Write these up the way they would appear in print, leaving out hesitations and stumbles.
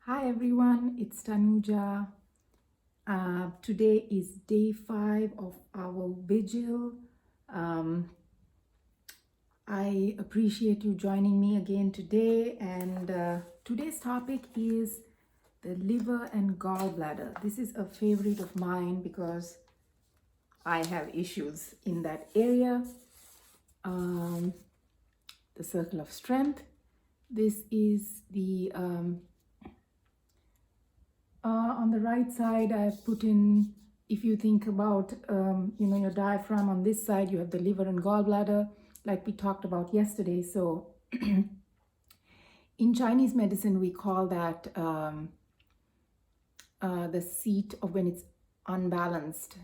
Hi everyone, it's Tanuja. Today is day 5 of our vigil. Um, I appreciate you joining me again today, and today's topic is the liver and gallbladder. This is a favorite of mine because I have issues in that area. The circle of strength. This is the on the right side, I've put in, if you think about, your diaphragm on this side, you have the liver and gallbladder, like we talked about yesterday. So in Chinese medicine, we call that the seat of when it's unbalanced,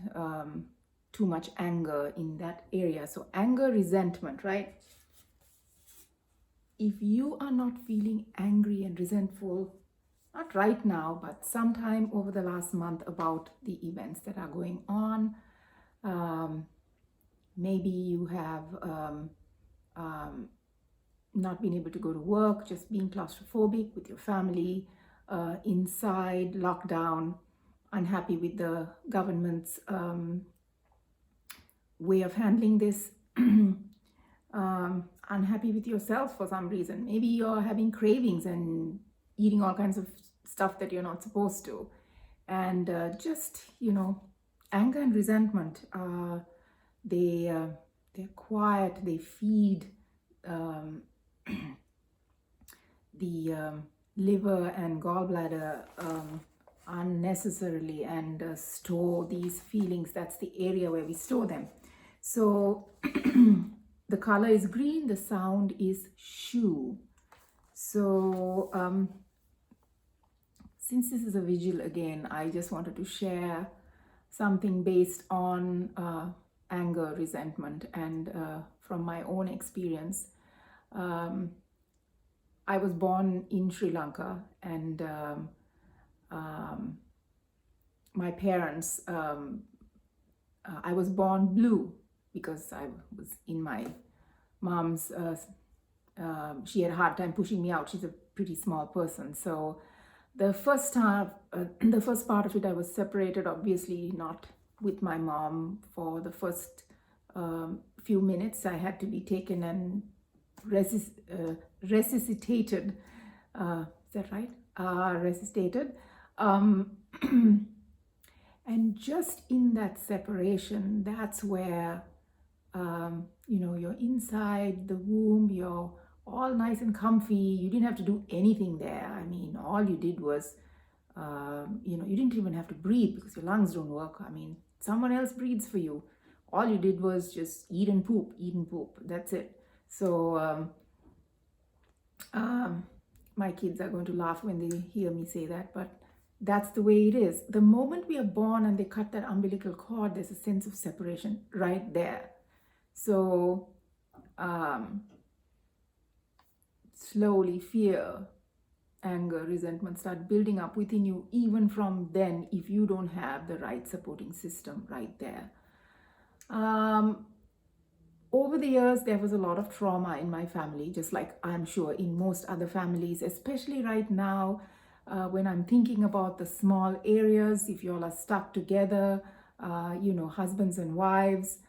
too much anger in that area. So anger, resentment, right? If you are not feeling angry and resentful, not right now, but sometime over the last month about the events that are going on. Maybe you have not been able to go to work, just being claustrophobic with your family, inside, lockdown, unhappy with the government's way of handling this. Unhappy with yourself for some reason. Maybe you're having cravings and eating all kinds of stuff that you're not supposed to. And anger and resentment, they're quiet, they feed the liver and gallbladder unnecessarily and store these feelings. That's the area where we store them. So the color is green, the sound is shoe. So since this is a vigil again, I just wanted to share something based on anger, resentment, and from my own experience. I was born in Sri Lanka, and my parents, I was born blue because I was in my mom's, she had a hard time pushing me out. She's a pretty small person. So the first part of it, I was separated, obviously not with my mom for the first few minutes. I had to be taken and resuscitated. Is that right? Resuscitated. And just in that separation, that's where, you're inside the womb, you're all nice and comfy. You didn't have to do anything there. I mean, all you did was, you didn't even have to breathe because your lungs don't work. I mean, someone else breathes for you. All you did was just eat and poop. That's it. So my kids are going to laugh when they hear me say that, but that's the way it is. The moment we are born and they cut that umbilical cord, there's a sense of separation right there. So slowly fear, anger, resentment start building up within you, even from then, if you don't have the right supporting system right there. Over the years, there was a lot of trauma in my family, just like I'm sure in most other families, especially right now, when I'm thinking about the small areas, if you all are stuck together, husbands and wives,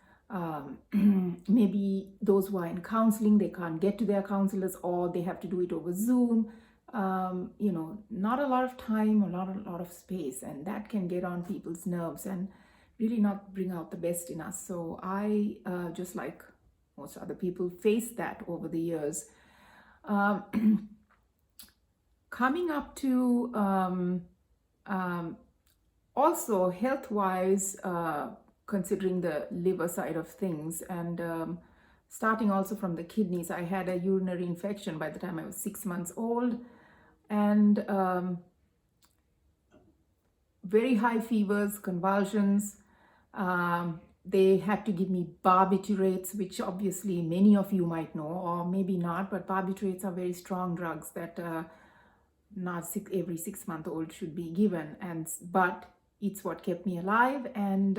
maybe those who are in counseling, they can't get to their counselors or they have to do it over Zoom. Not a lot of time, not a lot of space, and that can get on people's nerves and really not bring out the best in us. So I, just like most other people, faced that over the years. Coming up to also health-wise, considering the liver side of things, and starting also from the kidneys, I had a urinary infection by the time I was 6 months old, and very high fevers, convulsions. They had to give me barbiturates, which obviously many of you might know, or maybe not, but barbiturates are very strong drugs that not every 6-month-old should be given, but it's what kept me alive, and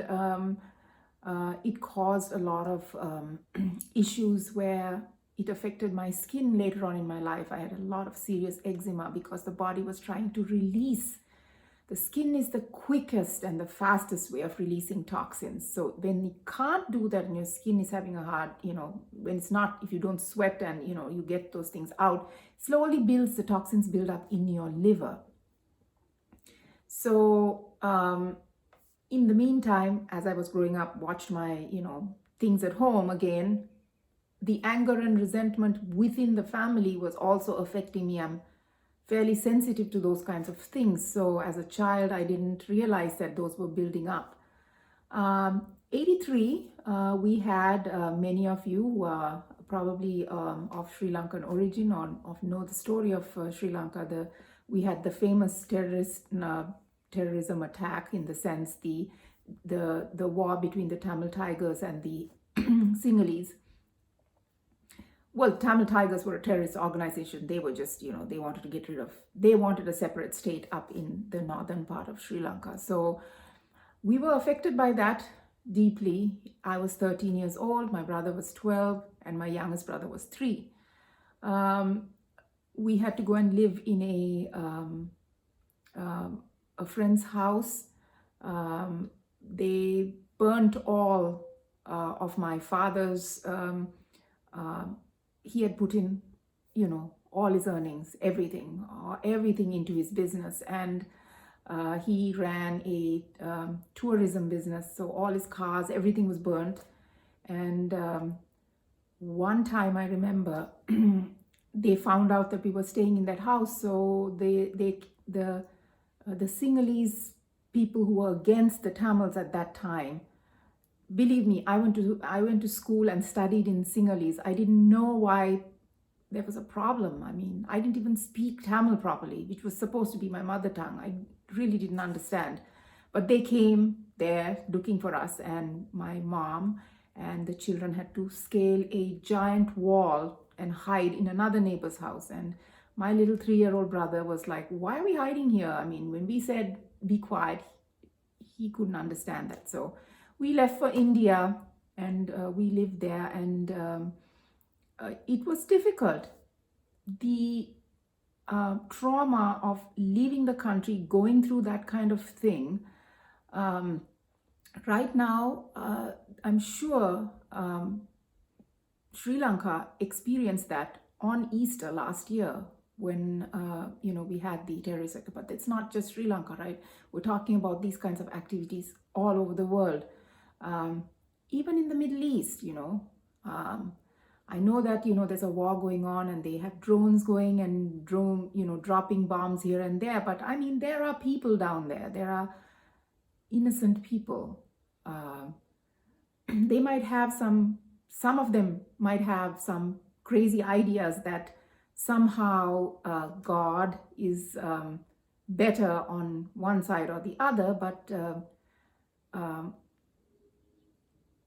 it caused a lot of issues where it affected my skin later on in my life. I had a lot of serious eczema because the body was trying to release. The skin is the quickest and the fastest way of releasing toxins. So when you can't do that and your skin is having a hard, when it's not, if you don't sweat and, you get those things out, slowly the toxins build up in your liver. So in the meantime, as I was growing up, watched my, things at home again, the anger and resentment within the family was also affecting me. I'm fairly sensitive to those kinds of things. So as a child, I didn't realize that those were building up. 83, we had many of you who are probably of Sri Lankan origin or know the story of Sri Lanka. We had the famous terrorism attack, in the sense the war between the Tamil Tigers and the Sinhalese. Well, Tamil Tigers were a terrorist organization. They were just, they wanted a separate state up in the northern part of Sri Lanka. So we were affected by that deeply. I was 13 years old, my brother was 12, and my youngest brother was 3. We had to go and live in a friend's house. They burnt all of my father's he had put in, all his earnings, everything into his business. And he ran a tourism business. So all his cars, everything was burnt. And one time I remember they found out that we were staying in that house. So the Sinhalese people who were against the Tamils at that time, believe me, I went to school and studied in Sinhalese. I didn't know why there was a problem. I mean, I didn't even speak Tamil properly, which was supposed to be my mother tongue. I really didn't understand. But they came there looking for us, and my mom and the children had to scale a giant wall and hide in another neighbor's house. And my little 3-year-old brother was like, why are we hiding here? I mean, when we said be quiet, he couldn't understand that. So we left for India, and we lived there, and it was difficult. The trauma of leaving the country, going through that kind of thing. Right now, I'm sure Sri Lanka experienced that on Easter last year, when we had the terrorist attack. But it's not just Sri Lanka, right? We're talking about these kinds of activities all over the world. Even in the Middle East, I know that, there's a war going on, and they have drones going and dropping bombs here and there. But I mean, there are people down there. There are innocent people. They might have some of them might have some crazy ideas that somehow God is better on one side or the other, but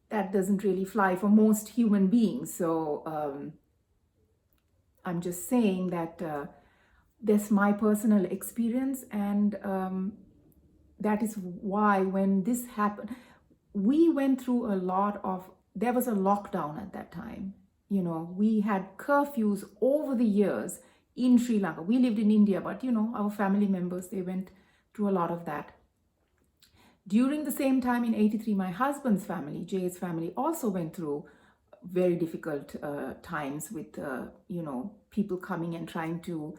that doesn't really fly for most human beings. So I'm just saying that that's my personal experience, and that is why when this happened, we went through there was a lockdown at that time. We had curfews over the years in Sri Lanka. We lived in India, but our family members, they went through a lot of that. During the same time in 83, my husband's family, Jay's family, also went through very difficult times with, people coming and trying to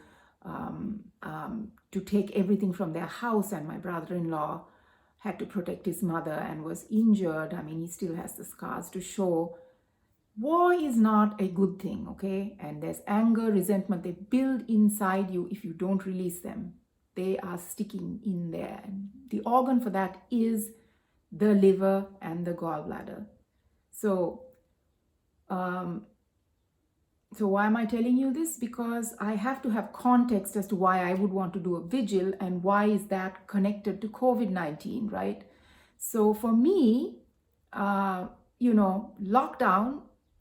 take everything from their house. And my brother-in-law had to protect his mother and was injured. I mean, he still has the scars to show. War is not a good thing, okay? And there's anger, resentment. They build inside you if you don't release them. They are sticking in there. And the organ for that is the liver and the gallbladder. So, why am I telling you this? Because I have to have context as to why I would want to do a vigil, and why is that connected to COVID-19, right? So for me, lockdown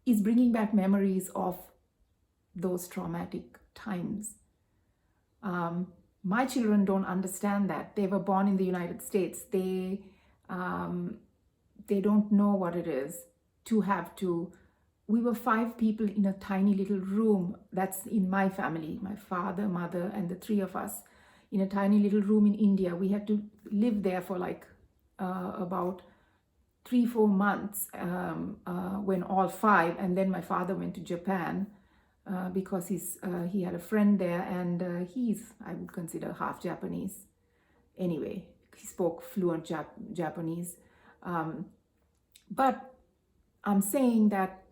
is bringing back memories of those traumatic times. My children don't understand that. They were born in the United States. They don't know what it is to have to we were 5 people in a tiny little room. That's in my family, my father, mother, and the 3 of us in a tiny little room in India. We had to live there for like about 3-4 months when all 5, and then my father went to Japan because he had a friend there, and he's, I would consider, half Japanese. Anyway, he spoke fluent Japanese. But I'm saying that,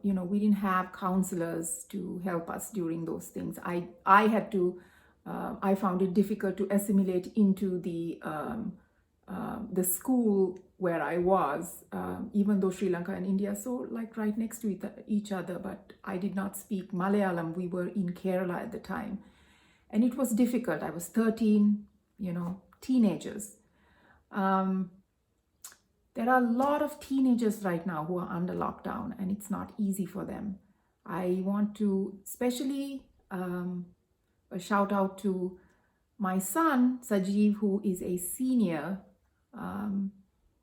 we didn't have counselors to help us during those things. I had to, I found it difficult to assimilate into the school where I was, even though Sri Lanka and India are so like right next to each other, but I did not speak Malayalam. We were in Kerala at the time, and it was difficult. I was 13, teenagers. There are a lot of teenagers right now who are under lockdown, and it's not easy for them. I want to especially a shout out to my son, Sajeev, who is a senior.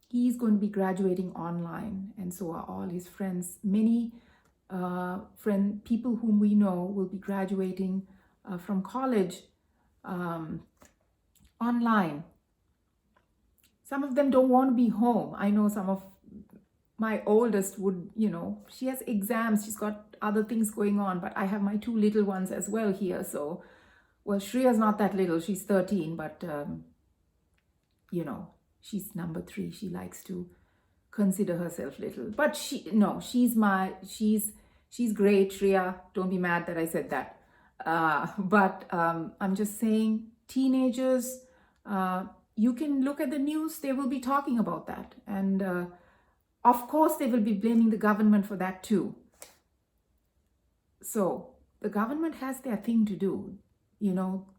He's going to be graduating online, and so are all his friends. Many people whom we know will be graduating from college online. Some of them don't want to be home. I know some of my oldest would, she has exams, she's got other things going on, but I have my 2 little ones as well here. So, well, Shreya's not that little, she's 13, but, she's number 3. She likes to consider herself little, but she's great, Shreya. Don't be mad that I said that. But I'm just saying, teenagers, you can look at the news, they will be talking about that. And of course, they will be blaming the government for that too. So the government has their thing to do.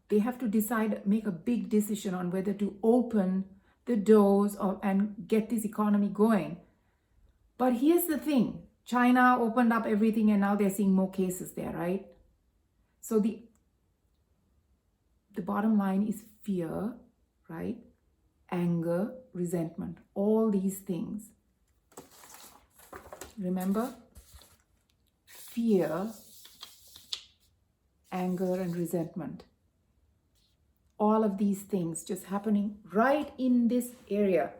They have to decide, make a big decision on whether to open the doors and get this economy going. But here's the thing. China opened up everything, and now they're seeing more cases there, right? So the bottom line is fear, right? Anger, resentment, all these things. Remember? Fear, anger, and resentment. All of these things just happening right in this area.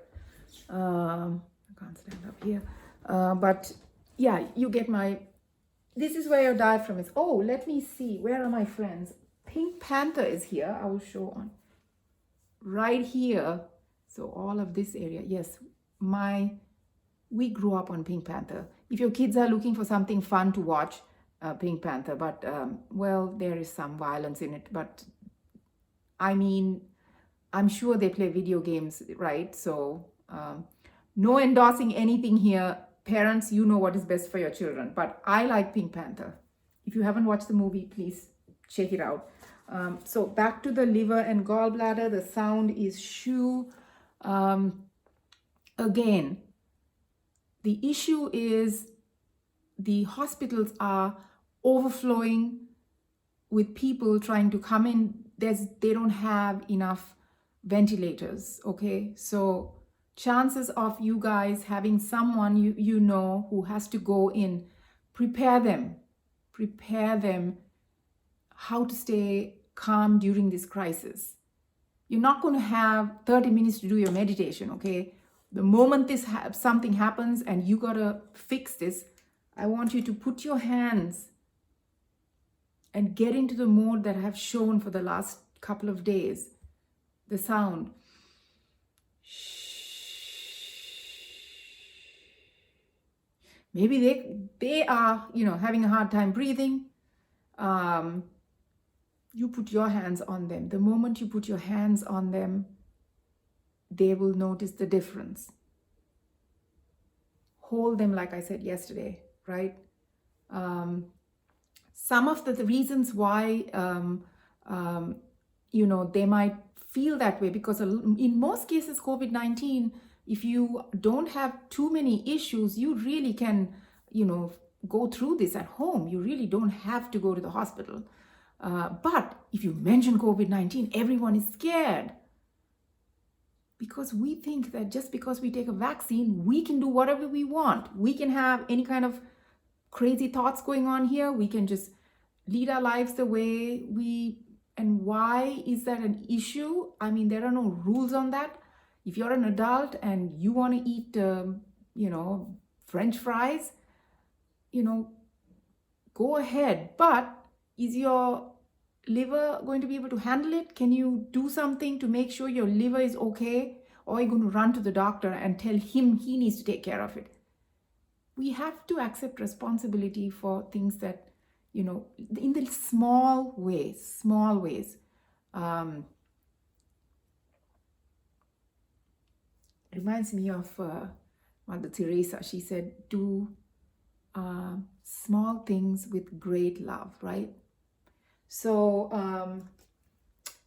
I can't stand up here. But yeah, you get this is where your diaphragm is. Oh, let me see. Where are my friends? Pink Panther is here. I will show on. Right here. So all of this area. Yes, we grew up on Pink Panther. If your kids are looking for something fun to watch, Pink Panther. But, well, there is some violence in it. But, I mean, I'm sure they play video games, right? So, no endorsing anything here. Parents, you know what is best for your children. But I like Pink Panther. If you haven't watched the movie, please check it out. So back to the liver and gallbladder. The sound is shoo. Again, the issue is the hospitals are overflowing with people trying to come in. They don't have enough ventilators, okay? So chances of you guys having someone you know who has to go in, prepare them how to stay calm during this crisis. You're not going to have 30 minutes to do your meditation, okay? The moment something happens and you got to fix this, I want you to put your hands and get into the mode that I have shown for the last couple of days. The sound. Maybe they are, having a hard time breathing. You put your hands on them. The moment you put your hands on them, they will notice the difference. Hold them, like I said yesterday, right? Some of the reasons why, they might feel that way, because in most cases, COVID-19, if you don't have too many issues, you really can, go through this at home. You really don't have to go to the hospital. But if you mention COVID-19, everyone is scared. Because we think that just because we take a vaccine, we can do whatever we want. We can have any kind of crazy thoughts going on here. We can just lead our lives the way we, and why is that an issue? I mean, there are no rules on that. If you're an adult and you want to eat, French fries, go ahead. But is your liver going to be able to handle it? Can you do something to make sure your liver is okay? Or are you going to run to the doctor and tell him he needs to take care of it? We have to accept responsibility for things that, in the small ways. Reminds me of Mother Teresa. She said, do small things with great love, right? So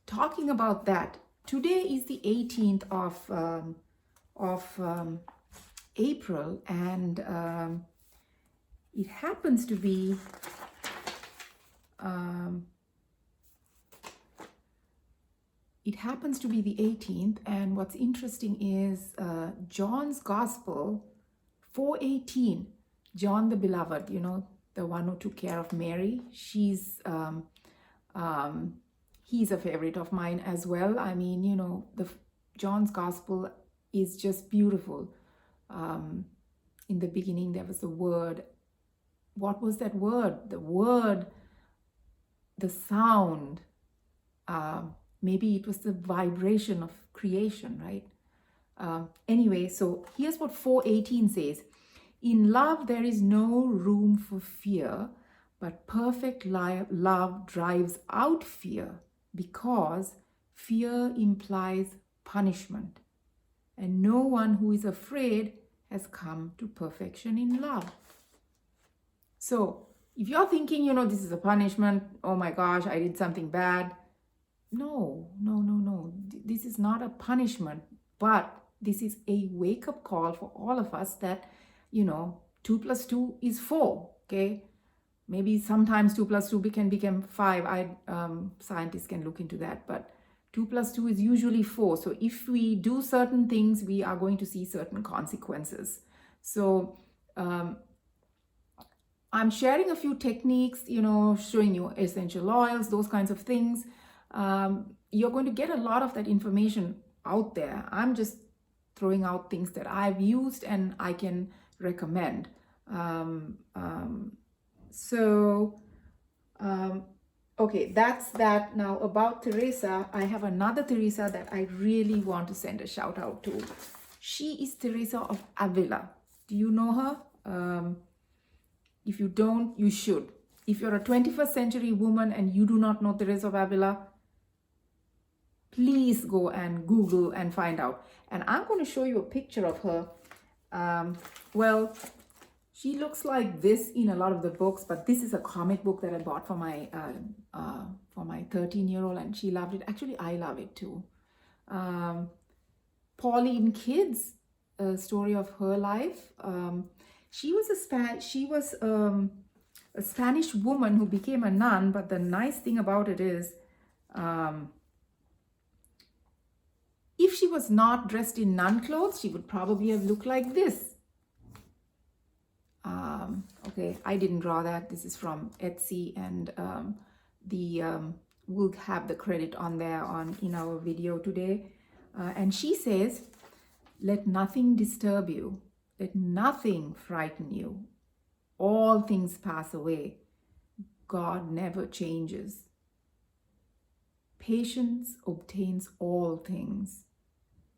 talking about that, today is the 18th of April, and it happens to be the 18th, and what's interesting is John's Gospel 4:18. John the Beloved, the one who took care of Mary. He's a favorite of mine as well. I mean, the John's Gospel is just beautiful. In the beginning, there was the Word. What was that word? The word, the sound. Maybe it was the vibration of creation, right? Anyway, so here's what 4:18 says. In love, there is no room for fear, but perfect love drives out fear, because fear implies punishment. And no one who is afraid has come to perfection in love. So if you're thinking, this is a punishment, oh my gosh, I did something bad. No. This is not a punishment, but this is a wake-up call for all of us that, 2 + 2 is 4, okay? Maybe sometimes 2 + 2 can become 5. Scientists can look into that, but 2 + 2 is usually 4. So if we do certain things, we are going to see certain consequences. So I'm sharing a few techniques, showing you essential oils, those kinds of things. You're going to get a lot of that information out there. I'm just throwing out things that I've used and I can recommend. Okay, that's that. Now about Teresa, I have another Teresa that I really want to send a shout out to. She is Teresa of Avila. Do you know her? If you don't, you should. If you're a 21st century woman and you do not know Teresa of Avila, please go and Google and find out. And I'm going to show you a picture of her. She looks like this in a lot of the books, but this is a comic book that I bought for my 13-year-old, and she loved it. Actually, I love it too. Pauline Kidd's story of her life. She was a Spanish woman who became a nun, but the nice thing about it is, if she was not dressed in nun clothes, she would probably have looked like this. Okay, I didn't draw that. This is from Etsy, and we'll have the credit on there in our video today. And she says, let nothing disturb you. Let nothing frighten you. All things pass away. God never changes. Patience obtains all things.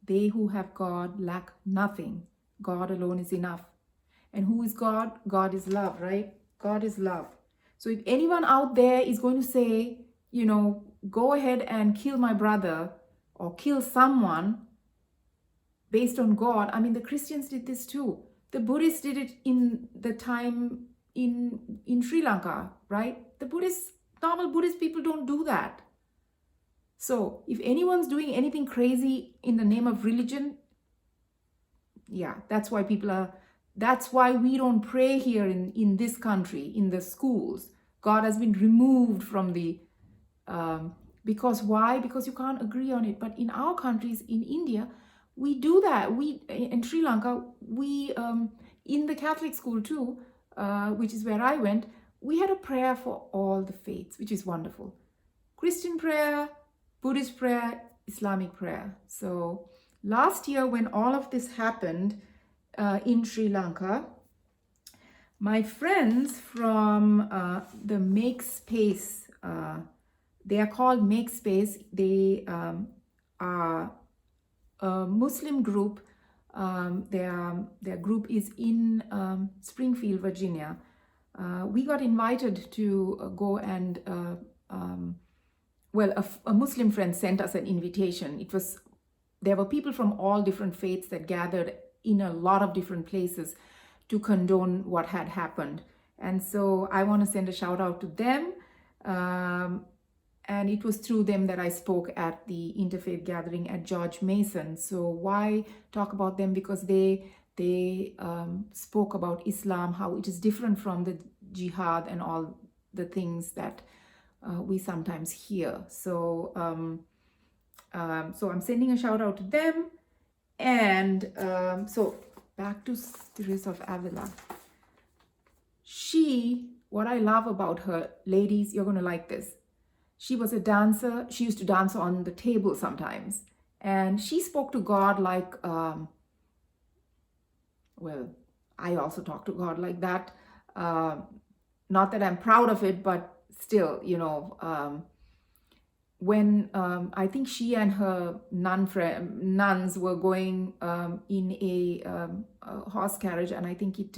They who have God lack nothing. God alone is enough. And who is God? God is love, right? God is love. So if anyone out there is going to say, go ahead and kill my brother or kill someone based on God, I mean, the Christians did this too. The Buddhists did it in the time in Sri Lanka, right? Normal Buddhist people don't do that. So if anyone's doing anything crazy in the name of religion, yeah, that's why we don't pray here in this country, in the schools. God has been removed from the, because why? Because you can't agree on it. But in our countries, in India, we do that. In Sri Lanka, in the Catholic school too, which is where I went, we had a prayer for all the faiths, which is wonderful. Christian prayer, Buddhist prayer, Islamic prayer. So last year when all of this happened in Sri Lanka, my friends from the Make Space, they are called Make Space. They are a Muslim group. Their group is in Springfield, Virginia. We got invited to go and a Muslim friend sent us an invitation. There were people from all different faiths that gathered in a lot of different places to condone what had happened. And so I want to send a shout out to them. And it was through them that I spoke at the interfaith gathering at George Mason. So why talk about them? Because they spoke about Islam, how it is different from the jihad and all the things that we sometimes hear. So so I'm sending a shout out to them. And so back to Teresa of Avila. What I love about her, ladies, you're going to like this. She was a dancer. She used to dance on the table sometimes. And she spoke to God like, I also talk to God like that. Not that I'm proud of it, but still, when I think she and her nuns were going in a horse carriage, and I think it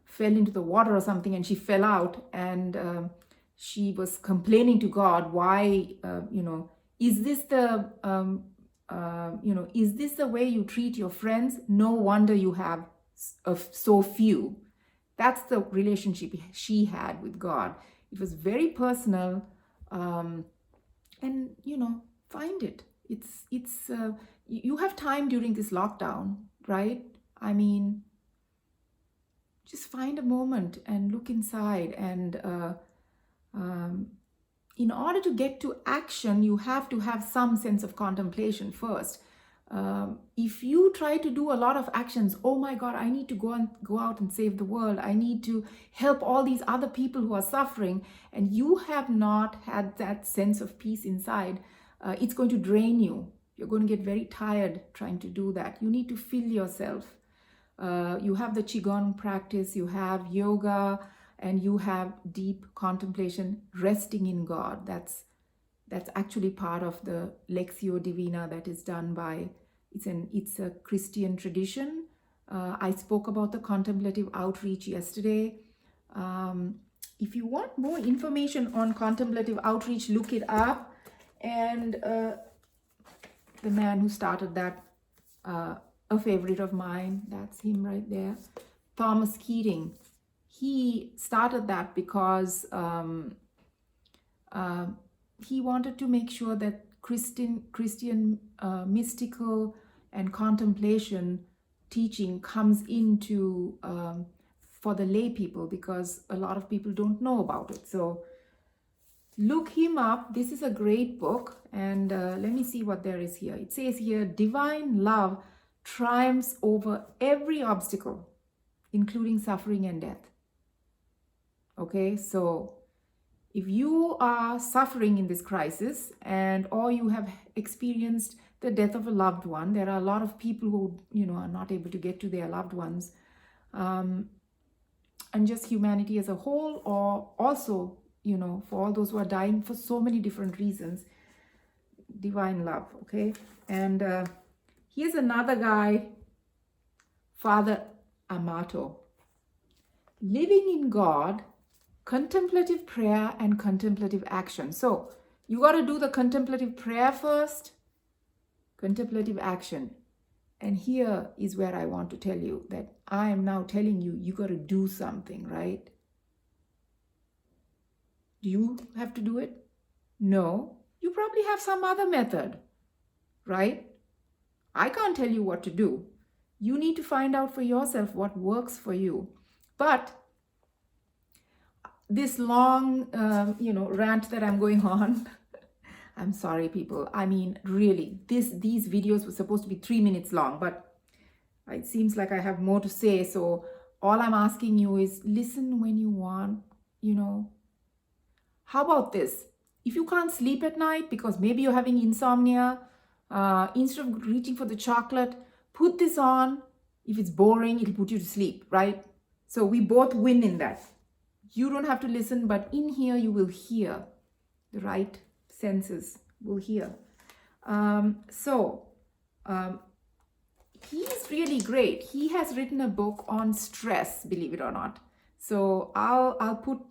fell into the water or something, and she fell out, and she was complaining to God, why, is this the, is this the way you treat your friends? No wonder you have so few. That's the relationship she had with God. It was very personal, and find it. It's you have time during this lockdown, right? I mean, just find a moment and look inside. And in order to get to action, you have to have some sense of contemplation first. If you try to do a lot of actions, oh my God, I need to go out and save the world. I need to help all these other people who are suffering, and you have not had that sense of peace inside, it's going to drain you. You're going to get very tired trying to do that. You need to fill yourself. You have the Qigong practice, you have yoga, and you have deep contemplation, resting in God. That's actually part of the Lectio Divina that is done by, it's a Christian tradition. I spoke about the contemplative outreach yesterday. If you want more information on contemplative outreach, look it up. And the man who started that, a favorite of mine, that's him right there, Thomas Keating. He started that because he wanted to make sure that Christian mystical and contemplation teaching comes into for the lay people, because a lot of people don't know about it. So look him up. This is a great book. And let me see what there is here. It says here, divine love triumphs over every obstacle, including suffering and death. Okay, so if you are suffering in this crisis, or you have experienced the death of a loved one, there are a lot of people who, are not able to get to their loved ones, and just humanity as a whole, or also, for all those who are dying for so many different reasons, divine love, okay? And here's another guy, Father Amato. Living in God, contemplative prayer and contemplative action. So you got to do the contemplative prayer first, contemplative action. And here is where I want to tell you that I am now telling you, you got to do something, right? Do you have to do it? No. You probably have some other method, right? I can't tell you what to do. You need to find out for yourself what works for you. But this long, rant that I'm going on, I'm sorry, people. I mean, really, these videos were supposed to be 3 minutes long, but it seems like I have more to say. So All I'm asking you is listen when you want, you know. How about this? If you can't sleep at night because maybe you're having insomnia, instead of reaching for the chocolate, put this on. If it's boring, it'll put you to sleep, right? So we both win in that. You don't have to listen, but in here you will hear. The right senses will hear. He's really great. He has written a book on stress, believe it or not. So I'll put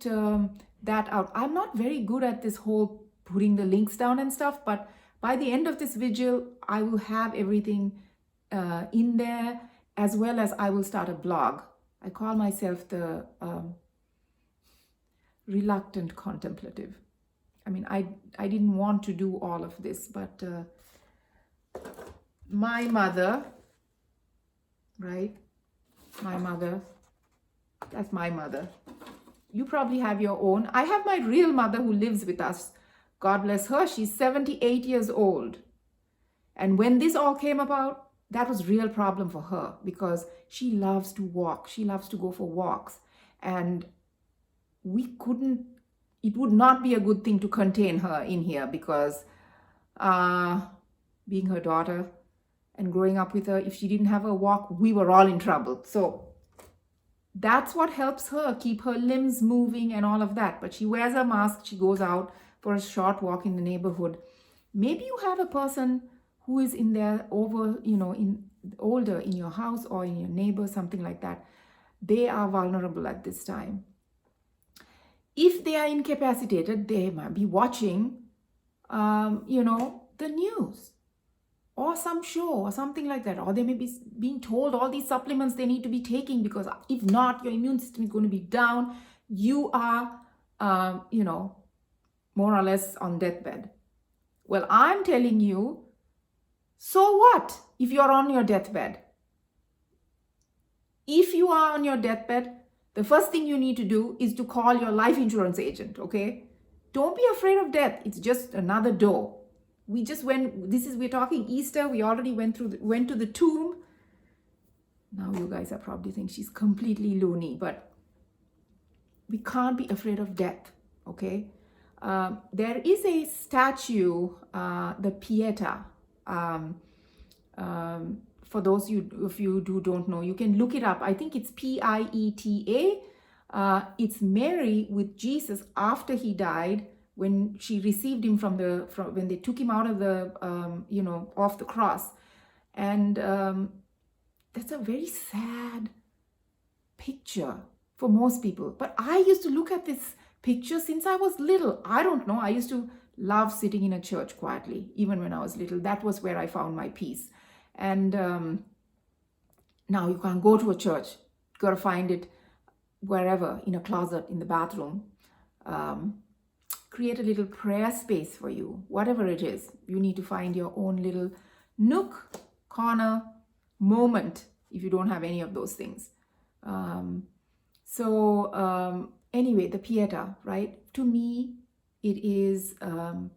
that out. I'm not very good at this whole putting the links down and stuff, but by the end of this vigil, I will have everything in there, as well as I will start a blog. I call myself the reluctant contemplative. I mean, I didn't want to do all of this, but my mother, right? My mother, that's my mother. You probably have your own. I have my real mother who lives with us. God bless her. She's 78 years old. And when this all came about, that was a real problem for her because she loves to walk. She loves to go for walks. And it would not be a good thing to contain her in here because being her daughter and growing up with her, if she didn't have a walk, we were all in trouble. So that's what helps her keep her limbs moving and all of that. But she wears a mask. She goes out for a short walk in the neighborhood. Maybe you have a person who is in there older in your house or in your neighbor, something like that. They are vulnerable at this time. If they are incapacitated, they might be watching, the news or some show or something like that. Or they may be being told all these supplements they need to be taking because if not, your immune system is going to be down. You are, more or less on deathbed. Well, I'm telling you, so what if you're on your deathbed? If you are on your deathbed, the first thing you need to do is to call your life insurance agent, okay? Don't be afraid of death. It's just another door. We're talking Easter. We already went to the tomb. Now you guys are probably thinking she's completely loony, but we can't be afraid of death, okay? There is a statue, the Pieta. For those of you who don't know, you can look it up. I think it's Pieta. It's Mary with Jesus after he died, when she received him when they took him out of the off the cross, and that's a very sad picture for most people. But I used to look at this picture since I was little. I don't know. I used to love sitting in a church quietly, even when I was little. That was where I found my peace. And now you can't go to a church. You got to find it wherever, in a closet, in the bathroom. Create a little prayer space for you, whatever it is. You need to find your own little nook, corner, moment, if you don't have any of those things. Anyway, the Pieta, right? To me, it is the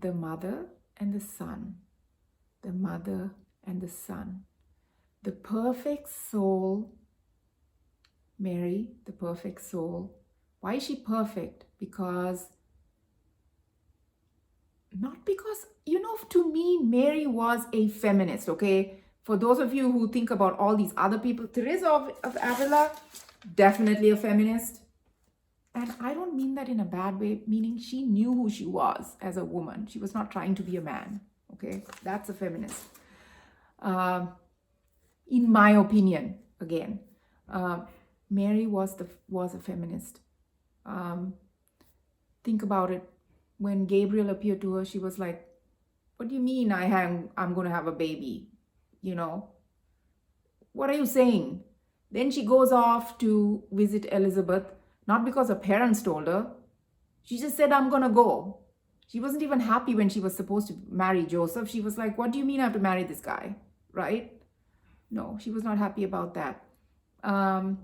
mother and the son. The mother and the son. The perfect soul, Mary, the perfect soul. Why is she perfect? Not because, to me, Mary was a feminist, okay? For those of you who think about all these other people, Teresa of Avila, definitely a feminist. And I don't mean that in a bad way, meaning she knew who she was as a woman. She was not trying to be a man, okay? That's a feminist. In my opinion, again, Mary was a feminist. Think about it. When Gabriel appeared to her, she was like, what do you mean I'm going to have a baby? What are you saying? Then she goes off to visit Elizabeth, not because her parents told her. She just said, I'm going to go. She wasn't even happy when she was supposed to marry Joseph. She was like, what do you mean I have to marry this guy? Right? No, she was not happy about that. And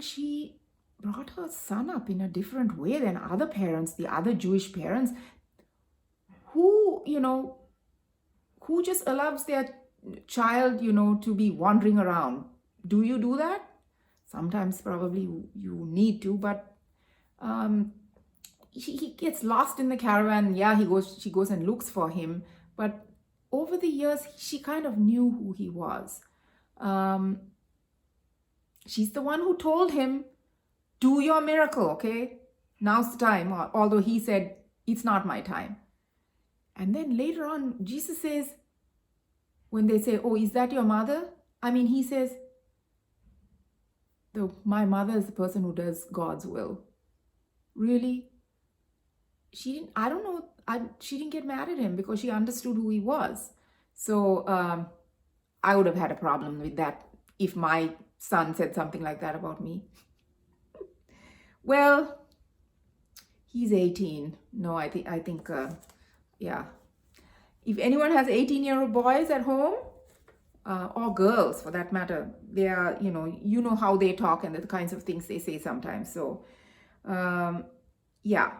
she brought her son up in a different way than other parents, the other Jewish parents, who just allows their child, to be wandering around. Do you do that? Sometimes probably you need to, but he gets lost in the caravan. Yeah, she goes and looks for him. But over the years, she kind of knew who he was. She's the one who told him, do your miracle, okay? Now's the time. Although he said, it's not my time. And then later on, Jesus says, when they say, oh, is that your mother? He says, my mother is the person who does God's will. Really? She didn't get mad at him because she understood who he was. So I would have had a problem with that if my son said something like that about me. Well, he's 18. No, I think, yeah. If anyone has 18-year-old boys at home, or girls for that matter, they are, you know how they talk and the kinds of things they say sometimes. So, yeah.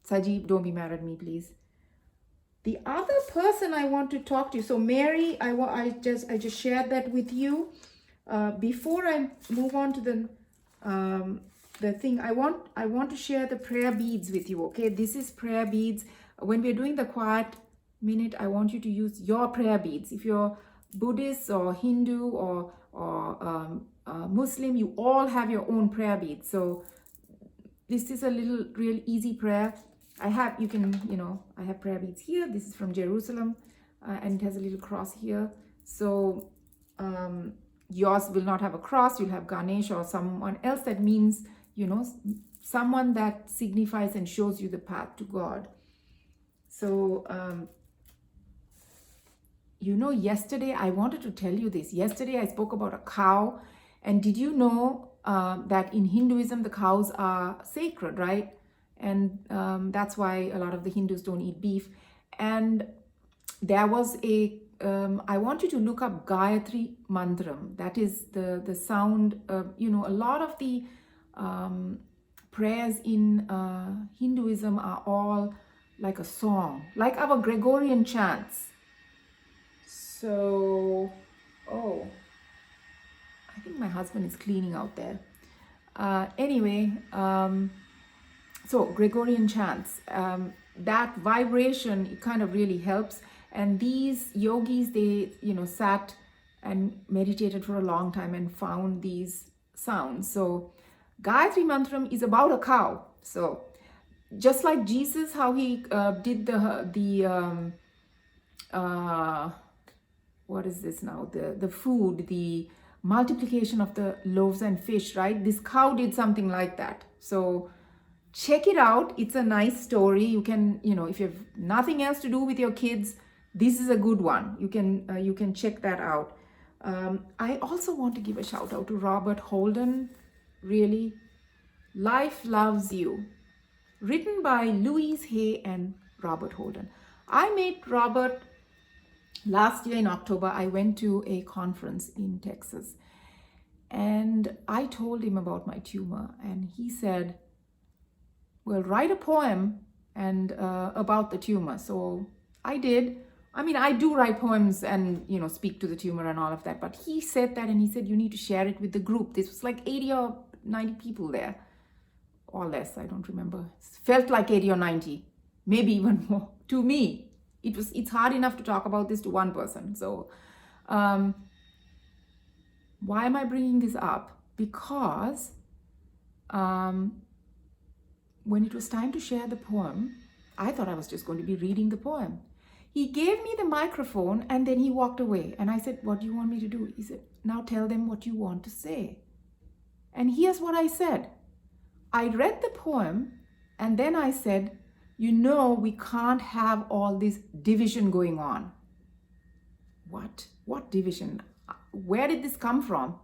Sajib, don't be mad at me, please. The other person I want to talk to, so Mary, I just shared that with you. Before I move on to the thing, I want to share the prayer beads with you, okay? This is prayer beads. When we're doing the quiet minute, I want you to use your prayer beads. If you're Buddhist or Hindu or Muslim, you all have your own prayer beads. So this is a real easy prayer. I have prayer beads here. This is from Jerusalem, and it has a little cross here. So yours will not have a cross. You'll have Ganesh or someone else that means, someone that signifies and shows you the path to God. So, yesterday, I wanted to tell you this. Yesterday, I spoke about a cow. And did you know that in Hinduism, the cows are sacred, right? And that's why a lot of the Hindus don't eat beef. And there was I want you to look up Gayatri Mantram. That is the sound, a lot of the prayers in Hinduism are all like a song, like our Gregorian chants. So, I think my husband is cleaning out there. Anyway, so Gregorian chants, that vibration, it kind of really helps. And these yogis, they, sat and meditated for a long time and found these sounds. So Gayatri Mantram is about a cow. So just like Jesus, how he did what is this now? The food, the multiplication of the loaves and fish, right? This cow did something like that. So check it out. It's a nice story. You can, if you have nothing else to do with your kids, this is a good one. You can check that out. I also want to give a shout out to Robert Holden. Really, Life Loves You, written by Louise Hay and Robert Holden. I met Robert last year in October. I went to a conference in Texas, and I told him about my tumor, and he said, well, write a poem and about the tumor. So I did. I do write poems and, speak to the tumor and all of that. But he said that, and he said, you need to share it with the group. This was like 80 or 90 people there, or less. I don't remember. It felt like 80 or 90, maybe even more. To me, it's hard enough to talk about this to one person. So why am I bringing this up? Because when it was time to share the poem, I thought I was just going to be reading the poem. He gave me the microphone and then he walked away. And I said, what do you want me to do? He said, now tell them what you want to say. And here's what I said. I read the poem and then I said, we can't have all this division going on. What? What division? Where did this come from?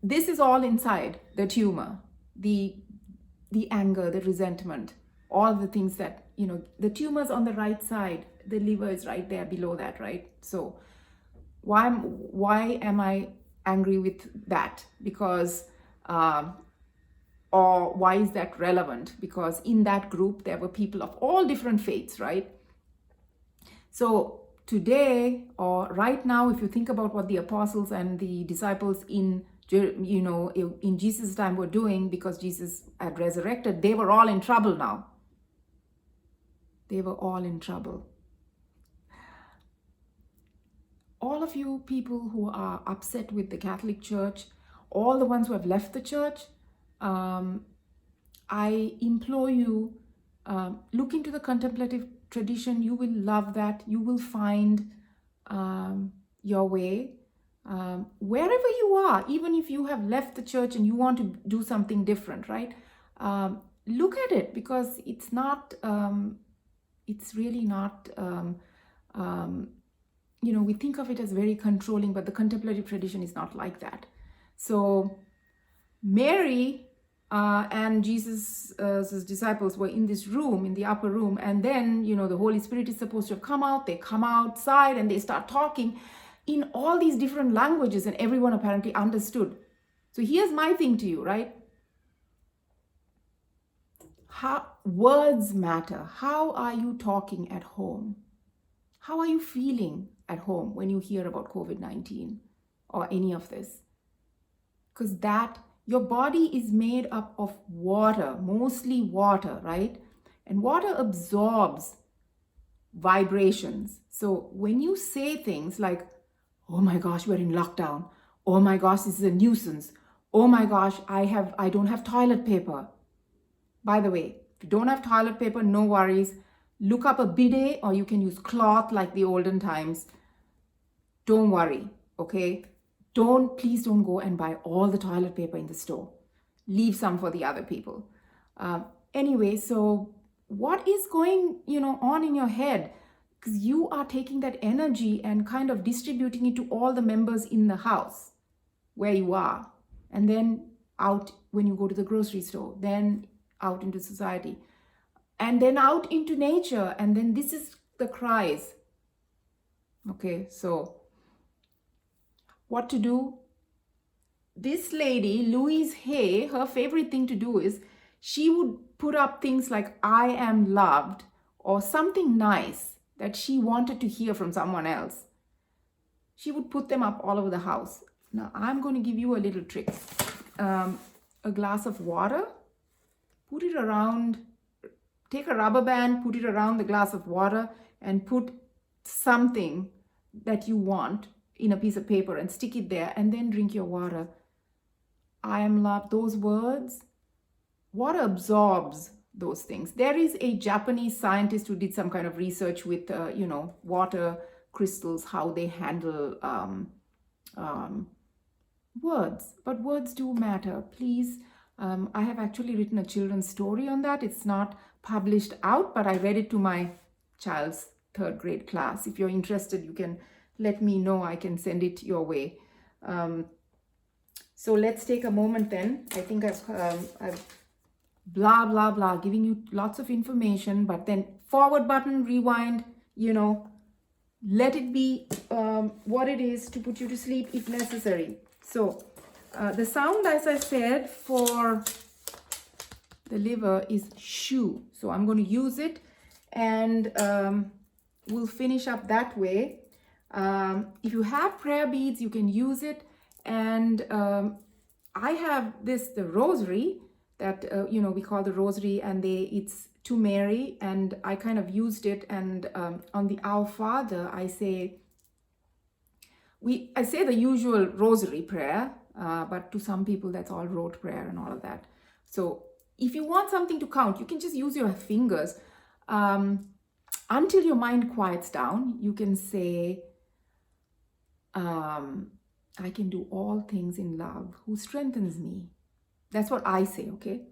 This is all inside the tumor, the anger, the resentment, all the things that, the tumor's on the right side, the liver is right there below that, right? So why am I angry with that? Because, or why is that relevant? Because in that group, there were people of all different faiths, right? So today or right now, if you think about what the apostles and the disciples in Jesus' time were doing, because Jesus had resurrected, they were all in trouble now. They were all in trouble. All of you people who are upset with the Catholic Church, all the ones who have left the church, I implore you, look into the contemplative tradition. You will love that. You will find your way. Wherever you are, even if you have left the church and you want to do something different, right? Look at it, because it's not, it's really not, we think of it as very controlling, but the contemplative tradition is not like that. So Mary and Jesus' disciples were in this room, in the upper room, and then, the Holy Spirit is supposed to have come out. They come outside and they start talking in all these different languages, and everyone apparently understood. So here's my thing to you, right? How words matter. How are you talking at home? How are you feeling at home when you hear about COVID-19 or any of this? Because your body is made up of water, mostly water, right? And water absorbs vibrations. So when you say things like, oh my gosh, we're in lockdown. Oh my gosh, this is a nuisance. Oh my gosh, I don't have toilet paper. By the way, if you don't have toilet paper, no worries. Look up a bidet, or you can use cloth like the olden times. Don't worry, okay? Please don't go and buy all the toilet paper in the store. Leave some for the other people. Anyway, so what is going, on in your head? Because you are taking that energy and kind of distributing it to all the members in the house where you are. And then out when you go to the grocery store, then out into society, and then out into nature. And then this is the cries. Okay, so what to do? This lady, Louise Hay, her favorite thing to do is she would put up things like I am loved, or something nice that she wanted to hear from someone else. She would put them up all over the house. Now I'm going to give you a little trick. A glass of water, put it around, take a rubber band, put it around the glass of water, and put something that you want in a piece of paper and stick it there, and then drink your water. I am loved, those words, water absorbs those things. There is a Japanese scientist who did some kind of research with, water crystals, how they handle words. But words do matter. Please, I have actually written a children's story on that. It's not published out, but I read it to my child's 3rd grade class. If you're interested, you can let me know. I can send it your way. So let's take a moment then. I think I've blah, blah, blah, giving you lots of information, but then forward button, rewind, let it be what it is to put you to sleep if necessary. So the sound, as I said, for the liver is shu. So I'm going to use it, and we'll finish up that way. If you have prayer beads, you can use it. And I have the rosary that, we call the rosary, and it's to Mary, and I kind of used it. And on the Our Father, I say the usual rosary prayer, but to some people that's all rote prayer and all of that. So if you want something to count, you can just use your fingers. Until your mind quiets down, you can say, I can do all things in love who strengthens me. That's what I say, okay?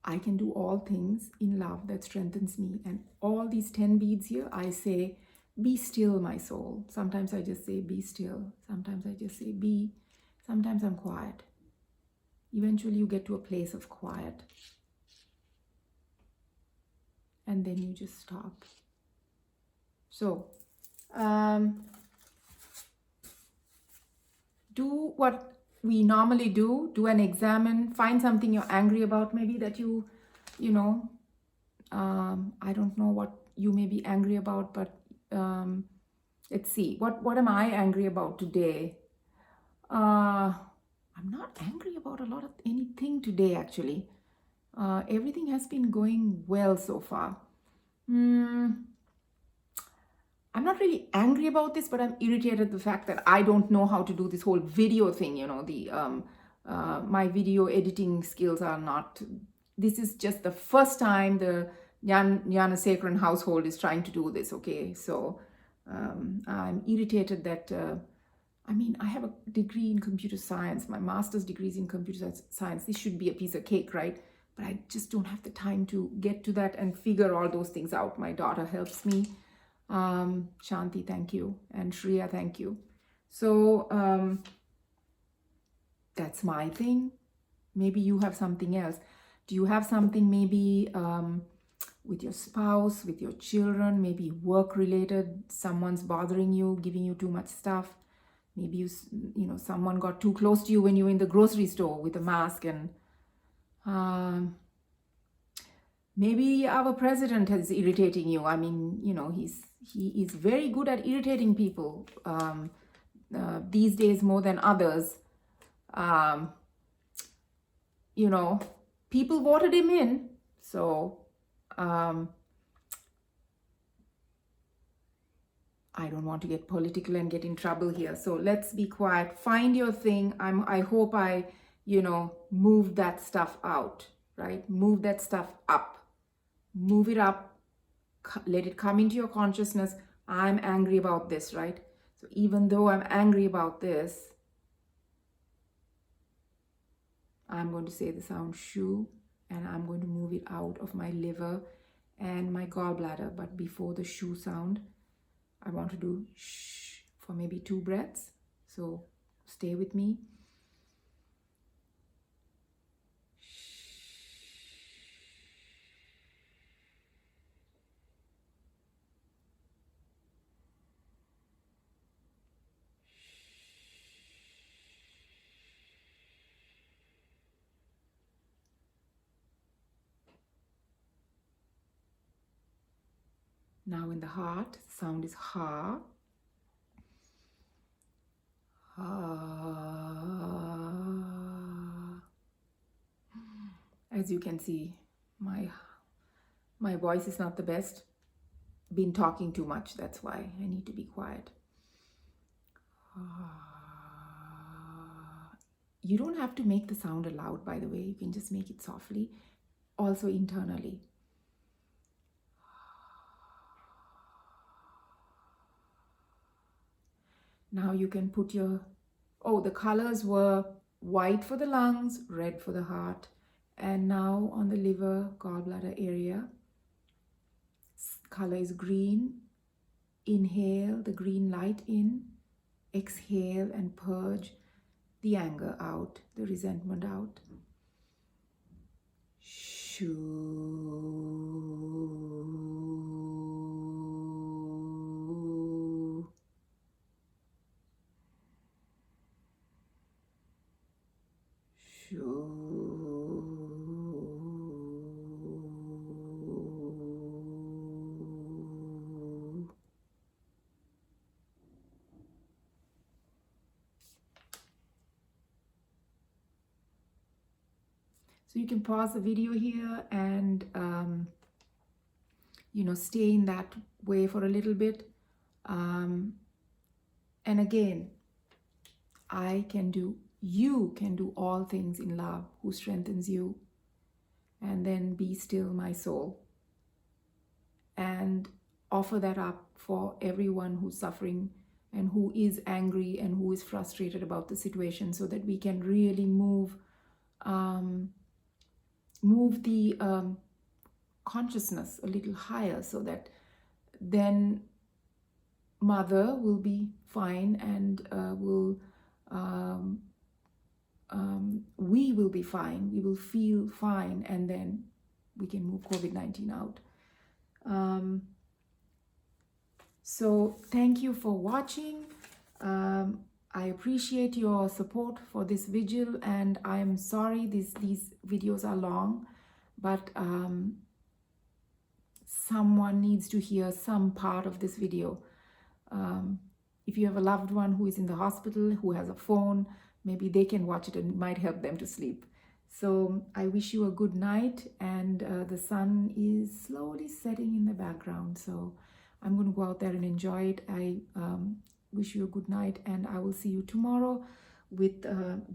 I can do all things in love that strengthens me. And all these 10 beads here, I say, be still, my soul. Sometimes I just say, be still. Sometimes I just say, be. Sometimes I'm quiet. Eventually you get to a place of quiet. And then you just stop. So, do what we normally do an examine, find something you're angry about, maybe that I don't know what you may be angry about, but let's see, what am I angry about today? I'm not angry about a lot of anything today, actually. Everything has been going well so far. I'm not really angry about this, but I'm irritated at the fact that I don't know how to do this whole video thing. You know, my video editing skills are not. This is just the first time the Jnana Sacred household is trying to do this. Okay, so I'm irritated that. I mean, I have a degree in computer science. My master's degree is in computer science. This should be a piece of cake, right? But I just don't have the time to get to that and figure all those things out. My daughter helps me. Shanti, thank you. And Shreya, thank you. So that's my thing. Maybe you have something else. Do you have something maybe with your spouse, with your children, maybe work related? Someone's bothering you, giving you too much stuff. Maybe you know, someone got too close to you when you were in the grocery store with a mask, and maybe our president is irritating you. I mean, you know, he is very good at irritating people these days more than others. You know, people voted him in, so I don't want to get political and get in trouble here. So let's be quiet. Find your thing. I hope I, you know, move that stuff out, right? Move that stuff up. Move it up. Let it come into your consciousness. I'm angry about this, right? So even though I'm angry about this, I'm going to say the sound shoo, and I'm going to move it out of my liver and my gallbladder. But before the shoo sound, I want to do shh for maybe 2 breaths. So stay with me. Now in the heart, the sound is ha. As you can see, my voice is not the best. Been talking too much, that's why I need to be quiet. You don't have to make the sound loud, by the way. You can just make it softly, also internally. Now you can put your, the colors were white for the lungs, red for the heart, and now on the liver, gallbladder area, color is green. Inhale the green light in, exhale and purge the anger out, the resentment out. Shoo. Shoo. So you can pause the video here and you know, stay in that way for a little bit. And again, you can do all things in love, who strengthens you. And then be still, my soul. And offer that up for everyone who's suffering and who is angry and who is frustrated about the situation, so that we can really move the consciousness a little higher, so that then mother will be fine, and we will be fine, we will feel fine, and then we can move COVID-19 out. So thank you for watching. I appreciate your support for this vigil, and I am sorry these videos are long, but someone needs to hear some part of this video. If you have a loved one who is in the hospital, who has a phone, maybe they can watch it and it might help them to sleep. So I wish you a good night, and the sun is slowly setting in the background. So I'm going to go out there and enjoy it. I wish you a good night, and I will see you tomorrow with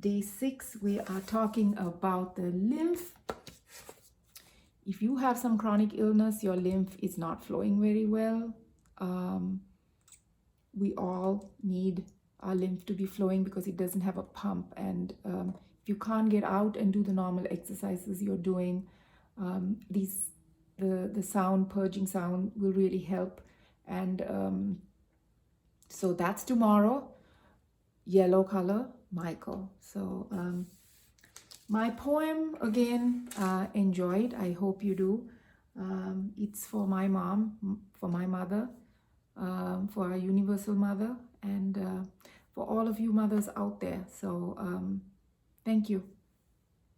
day 6. We are talking about the lymph. If you have some chronic illness, your lymph is not flowing very well. We all need our lymph to be flowing because it doesn't have a pump. And if you can't get out and do the normal exercises you're doing, the sound, purging sound, will really help. And so that's tomorrow. Yellow color, Michael. So my poem, again, enjoyed. I hope you do. It's for my mom, for my mother, for our universal mother, and for all of you mothers out there. So thank you.